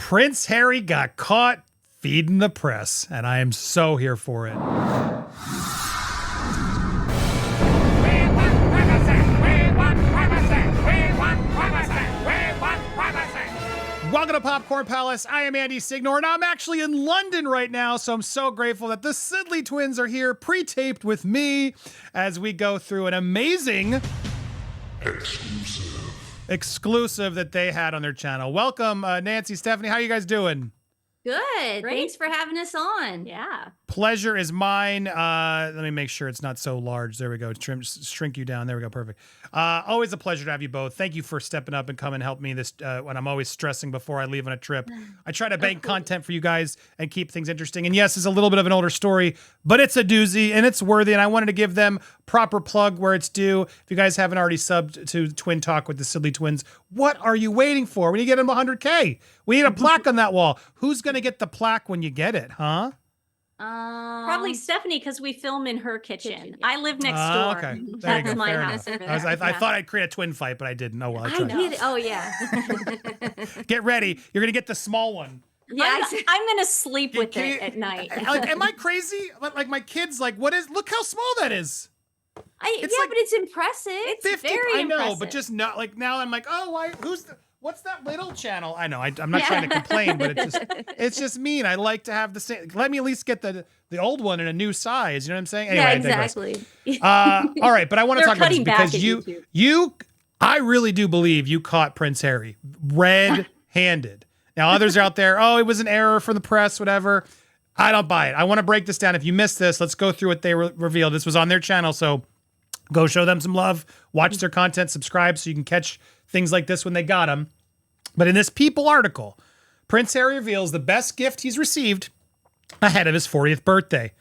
Prince Harry got caught feeding the press, and I am so here for it. Welcome to Popcorn Palace. I am Andy Signor, and I'm actually in London right now, so I'm so grateful that the Sidley twins are here, pre-taped with me, as we go through an amazing exclusive that they had on their channel. Welcome, Nancy, Stephanie. How are you guys doing? Good. Great. Thanks for having us on. Yeah. Pleasure is mine. Let me make sure it's not so large. There we go. Shrink you down. There we go. Perfect. Always a pleasure to have you both. Thank you for stepping up and come and help me this when I'm always stressing before I leave on a trip. I try to bank content for you guys and keep things interesting. And yes, it's a little bit of an older story, but it's a doozy and it's worthy. And I wanted to give them proper plug where it's due. If you guys haven't already subbed to Twin Talk with the Sidley twins, what are you waiting for? We need to get them 100K. We need a plaque on that wall. Who's going to get the plaque when you get it, huh? Probably Stephanie, because we film in her kitchen. Yeah. I live next door. Okay. There you That's go. my Fair house. enough. I thought I'd create a twin fight, but I didn't. Oh, well, I I tried. did. Oh, yeah. Get ready. You're going to get the small one. Yeah, I'm gonna sleep with Can it you- at night. Like, am I crazy? Like my kids, like, look how small that is. Yeah, It's like but it's impressive. It's 50, very I know, impressive. but just not like now I'm like, oh, what's that little channel? I know, I'm not trying to complain, but it's just mean. I like to have the same, let me at least get the old one in a new size. You know what I'm saying? Anyway, yeah, I digress. exactly. All right, but I want to They're talk about this cutting back because at I really do believe you caught Prince Harry red-handed. Now others are out there, oh, it was an error from the press, whatever. I don't buy it. I want to break this down. If you missed this, let's go through what they revealed. This was on their channel, so go show them some love, watch their content, subscribe so you can catch things like this when they got them. But in this People article, Prince Harry reveals the best gift he's received ahead of his 40th birthday.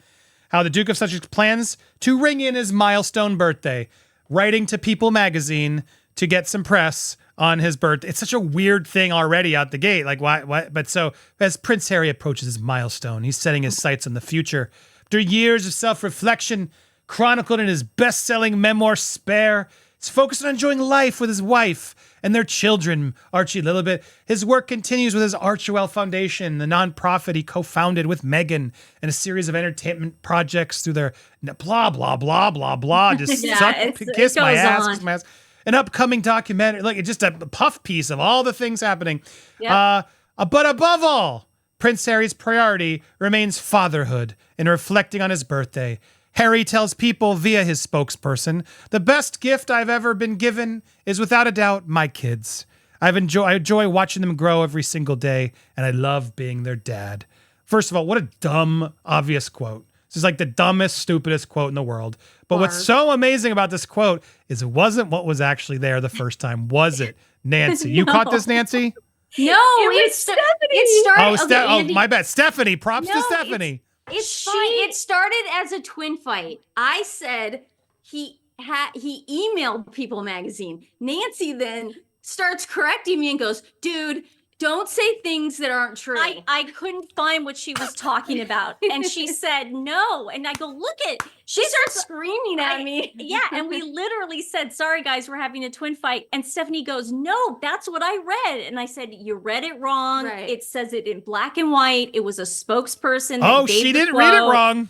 How the Duke of Sussex plans to ring in his milestone birthday, writing to People magazine to get some press on his birthday. It's such a weird thing already out the gate. Like, why? But so as Prince Harry approaches his milestone, he's setting his sights on the future. After years of self-reflection, chronicled in his best-selling memoir, Spare, he's focused on enjoying life with his wife and their children, Archie Lilibet. His work continues with his Archewell Foundation, the nonprofit he co-founded with Meghan, and a series of entertainment projects through their blah, blah, blah, blah, blah. Just kiss my ass, kiss my ass. An upcoming documentary, like just a puff piece of all the things happening. Yep. But above all, Prince Harry's priority remains fatherhood and reflecting on his birthday. Harry tells People via his spokesperson, the best gift I've ever been given is without a doubt my kids. I enjoy watching them grow every single day, and I love being their dad. First of all, what a dumb, obvious quote. This is like the dumbest, stupidest quote in the world. But what's so amazing about this quote is it wasn't what was actually there the first time, was it, Nancy? You caught this, Nancy? No, It was Stephanie. it started. Oh, Andy, my bad. Stephanie, props to No, Stephanie. It's fine. It started as a twin fight. I said he emailed People magazine. Nancy then starts correcting me and goes, "Dude, don't say things that aren't true." I couldn't find what she was talking about, and she said no, and I go, look it. She starts screaming at me. Yeah, and we literally said, sorry guys, we're having a twin fight, and Stephanie goes, no, that's what I read. And I said, you read it wrong. Right. It says it in black and white. It was a spokesperson. Oh, that gave she the didn't read it quote. wrong.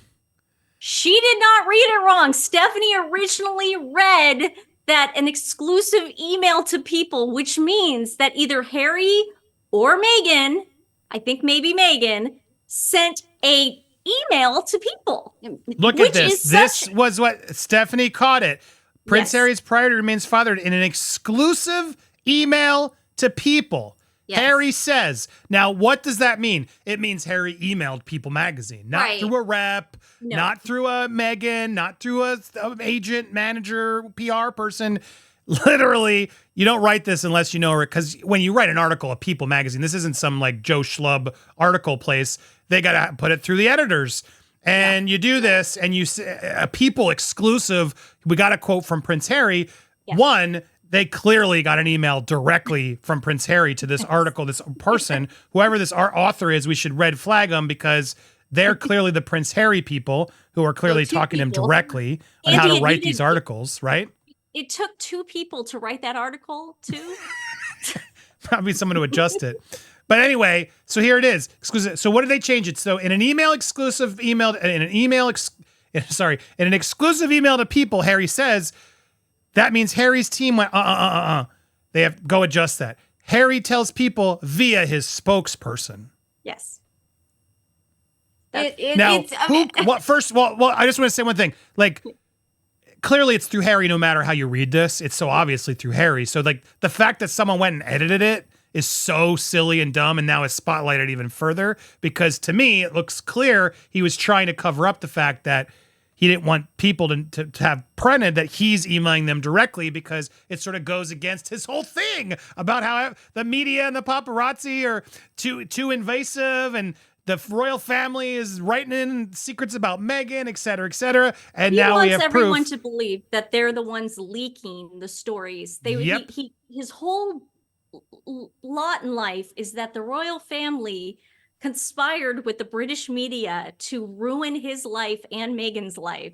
She did not read it wrong. Stephanie originally read that an exclusive email to People, which means that either Harry or Meghan, I think maybe Meghan, sent a email to People. Look at this. This was what Stephanie caught it. Prince Yes. Harry's priority remains fathered in an exclusive email to People. Yes. Harry says. Now, what does that mean? It means Harry emailed People magazine, not Right. through a rep, No. not through a Meghan, not through a agent, manager, PR person. Literally, you don't write this unless you know her, because when you write an article at People magazine, this isn't some like Joe Schlub article place. They got to put it through the editors. And you do this and you say a People exclusive. We got a quote from Prince Harry. Yeah. One, they clearly got an email directly from Prince Harry to this article, this person, whoever this author is, we should red flag them because they're clearly the Prince Harry people who are clearly two talking to him people. directly on Andy, how to you write did- these articles, right? It took two people to write that article too. Probably someone to adjust it. But anyway, so here it is. Exclusive. So what did they change it? So in an exclusive email to people, Harry says that means Harry's team went They have go adjust that. Harry tells people via his spokesperson. Yes. Now, first of all, I just want to say one thing. Like, clearly it's through Harry no matter how you read this. It's so obviously through Harry. So, like, the fact that someone went and edited it is so silly and dumb and now is spotlighted even further because to me, it looks clear he was trying to cover up the fact that he didn't want people to have printed that he's emailing them directly because it sort of goes against his whole thing about how the media and the paparazzi are too invasive and the royal family is writing in secrets about Meghan, et cetera, et cetera. And now we have everyone proof. to believe that they're the ones leaking the stories. His whole lot in life is that the royal family conspired with the British media to ruin his life and Meghan's life.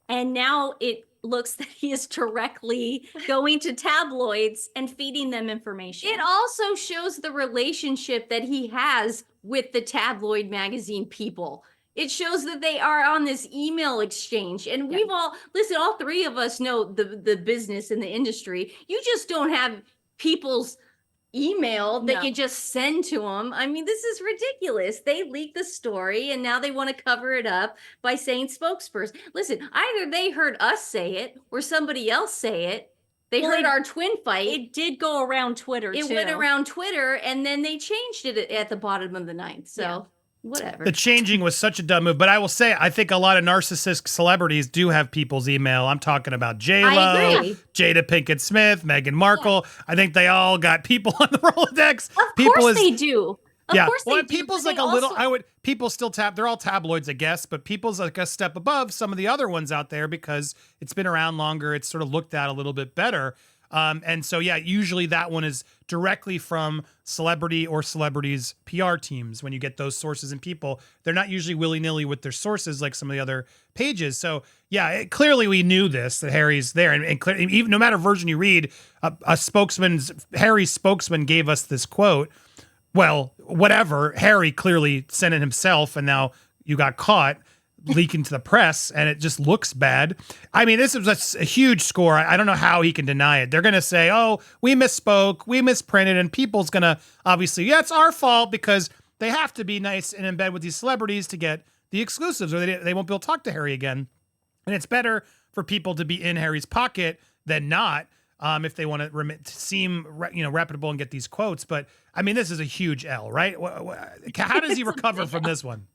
And now it looks that he is directly going to tabloids and feeding them information. It also shows the relationship that he has with the tabloid magazine people. It shows that they are on this email exchange. And we've all three of us know the business and the industry. You just don't have people's email that you just send to them. I mean, this is ridiculous. They leaked the story and now they want to cover it up by saying spokesperson. Listen, either they heard us say it or somebody else say it. They heard our twin fight. It did go around Twitter, It went around Twitter and then they changed it at the bottom of the ninth. So whatever. The changing was such a dumb move, but I will say, I think a lot of narcissist celebrities do have people's email. I'm talking about J-Lo, Jada Pinkett Smith, Meghan Markle. Yeah. I think they all got people on the Rolodex. Of course they do. Of course they do. People's like people still they're all tabloids, I guess, but People's like a step above some of the other ones out there because it's been around longer. It's sort of looked at a little bit better. And so, usually that one is directly from celebrity or celebrities' PR teams. When you get those sources and people, they're not usually willy-nilly with their sources like some of the other pages. So, clearly we knew this, that Harry's there. And even no matter version you read, Harry's spokesman gave us this quote. Well, whatever, Harry clearly sent it himself, and now you got caught leaking to the press, and it just looks bad. I mean, this is a huge score. I don't know how he can deny it. They're going to say, oh, we misspoke, we misprinted, and People's going to obviously, it's our fault because they have to be nice and in bed with these celebrities to get the exclusives or they won't be able to talk to Harry again. And it's better for People to be in Harry's pocket than not if they want to seem reputable and get these quotes. But, I mean, this is a huge L, right? How does he recover from this one?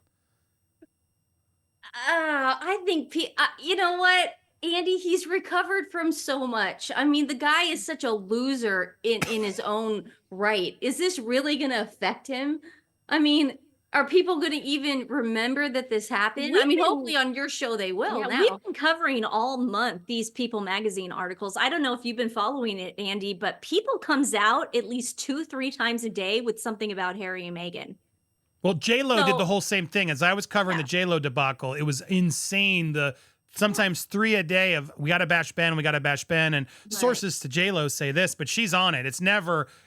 I think, you know what, Andy, he's recovered from so much. I mean, the guy is such a loser in his own right. Is this really going to affect him? I mean, are people going to even remember that this happened? Hopefully on your show they will now. We've been covering all month these People magazine articles. I don't know if you've been following it, Andy, but People comes out at least 2-3 times a day with something about Harry and Meghan. Well, J-Lo did the whole same thing. As I was covering the J-Lo debacle, it was insane. Sometimes 3 a day of we got to bash Ben, and sources to J-Lo say this, but she's on it.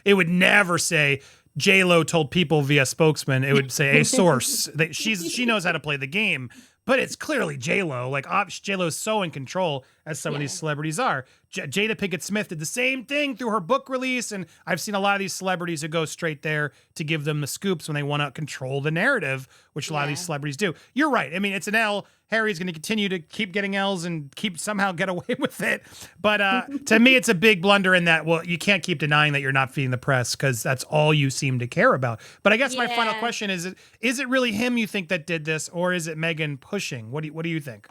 It would never say J-Lo told People via spokesman. It would say a source. She knows how to play the game. But it's clearly J-Lo. Like, J-Lo's so in control, as some of these celebrities are. Jada Pinkett Smith did the same thing through her book release, and I've seen a lot of these celebrities who go straight there to give them the scoops when they want to control the narrative, which a lot of these celebrities do. You're right. I mean, it's an L. Harry's going to continue to keep getting L's and somehow get away with it. But to me, it's a big blunder in that, well, you can't keep denying that you're not feeding the press because that's all you seem to care about. But I guess my final question is it really him you think that did this, or is it Meghan pushing? What do you think?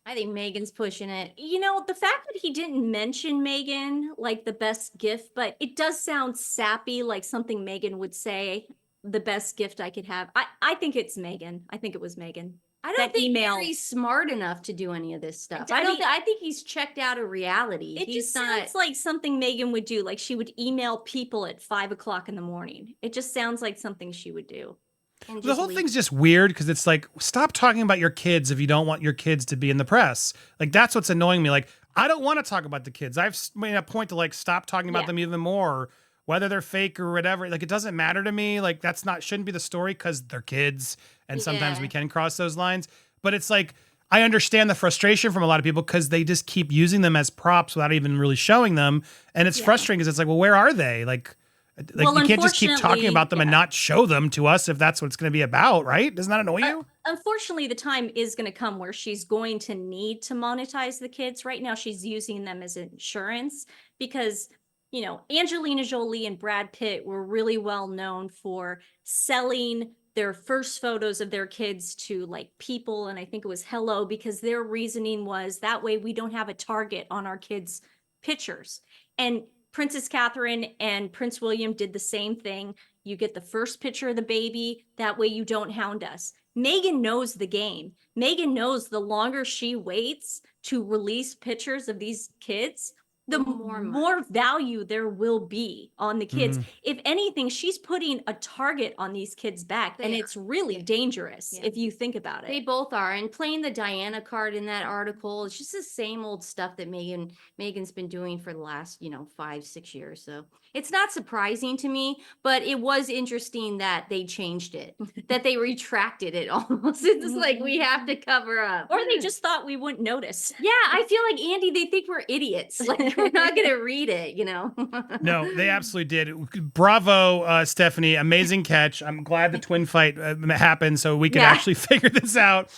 I think Meghan's pushing it. You know, the fact that he didn't mention Meghan, like the best gift, but it does sound sappy, like something Meghan would say, the best gift I could have. I think it's Meghan. I think it was Meghan. I don't think Harry's smart enough to do any of this stuff. I think he's checked out of reality. It just sounds like something Meghan would do. Like she would email people at 5 o'clock in the morning. It just sounds like something she would do. The whole thing's just weird because it's like, stop talking about your kids if you don't want your kids to be in the press. Like, that's what's annoying me. Like, I don't want to talk about the kids. I've made a point to, like, stop talking about them even more whether they're fake or whatever. Like, it doesn't matter to me. Like, that's not, shouldn't be the story because they're kids. And sometimes Yeah. we can cross those lines. But it's like, I understand the frustration from a lot of people because they just keep using them as props without even really showing them. And it's frustrating because it's like, well, where are they? Like Well, you can't just keep talking about them and unfortunately, not show them to us if that's what it's going to be about, right? Doesn't that annoy you? Unfortunately, the time is going to come where she's going to need to monetize the kids. Right now, she's using them as insurance because, you know, Angelina Jolie and Brad Pitt were really well known for selling their first photos of their kids to like People, and I think it was Hello, because their reasoning was that way we don't have a target on our kids' pictures. And Princess Catherine and Prince William did the same thing. You get the first picture of the baby, that way you don't hound us. Meghan knows the game. Meghan knows the longer she waits to release pictures of these kids, the more value there will be on the kids. If anything, she's putting a target on these kids' back, and it's really dangerous if you think about it. They both are. And playing the Diana card in that article, it's just the same old stuff that Megan's been doing for the last, 5-6 years. So it's not surprising to me, but it was interesting that they changed it, that they retracted it almost. It's just like we have to cover up. Or they just thought we wouldn't notice. Yeah, I feel like Andy, they think we're idiots. Like we're not gonna read it, No, they absolutely did. Bravo, Stephanie. Amazing catch. I'm glad the twin fight happened so we could actually figure this out.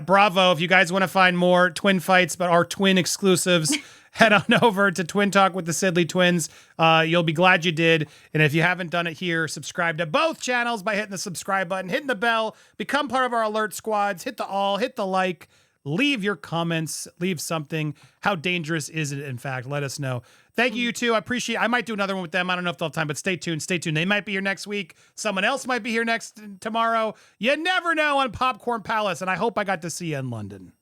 Bravo. If you guys want to find more twin fights, but our twin exclusives, head on over to Twin Talk with the Sidley Twins. You'll be glad you did. And if you haven't done it here, subscribe to both channels by hitting the subscribe button, hitting the bell, become part of our alert squads, hit the like, leave your comments, leave something. How dangerous is it, in fact? Let us know. Thank you, you two. I might do another one with them. I don't know if they'll have time, but stay tuned. Stay tuned. They might be here next week. Someone else might be here tomorrow. You never know on Popcorn Palace, and I hope I got to see you in London.